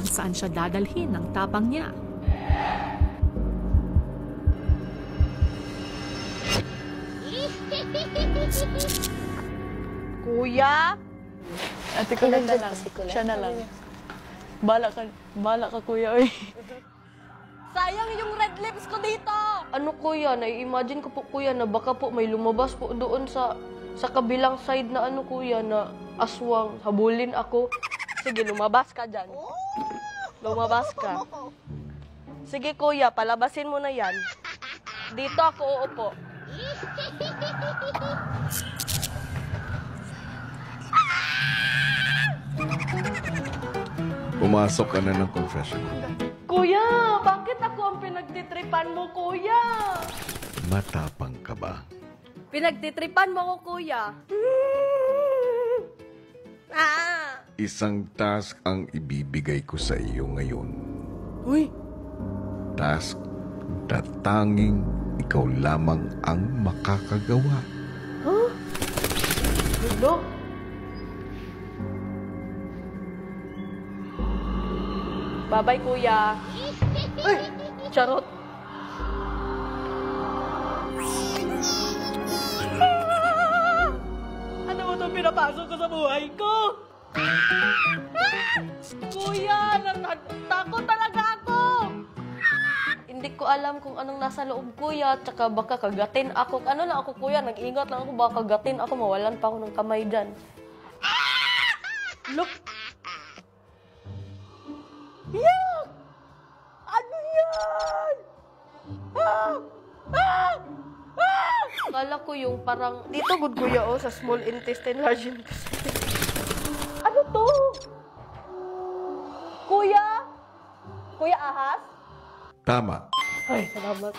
saan siya dadalhin ng tapang niya. Kuya? Ate ko lang. Siya na lang. Bala ka kuya, oy. Sayang yung red lips ko dito! Ano kuya, nai-imagine ko po kuya na baka po may lumabas po doon sa kabilang side na ano kuya na aswang. Habulin ako. Sige, lumabas ka dyan. Lumabas ka. Sige kuya, palabasin mo na yan. Dito ako uupo. Pumasok ka na ng confession. Kuya, bakit ako ang pinagtitripan mo, kuya? Matapang ka ba? Pinagtitripan mo ko, kuya. Isang task ang ibibigay ko sa iyo ngayon. Uy! Task na tanging ikaw lamang ang makakagawa. Huh? Gulo? Bye-bye, kuya. Uy! Charot. Ano mo itong pinapasok ko sa buhay ko? Kuya, takot talaga ako. Hindi ko alam kung anong nasa loob, kuya. Tsaka baka kagatin ako. Ano lang ako, kuya? Nag-ingat lang ako. Baka kagatin ako. Mawalan pa ako ng kamay dyan. Look! Yak! Ano yan? Akala ko yung parang, dito good kuya oh, sa small intestine, large intestine. Ano to? Kuya? Kuya ahas? Tama. Ay, salamat.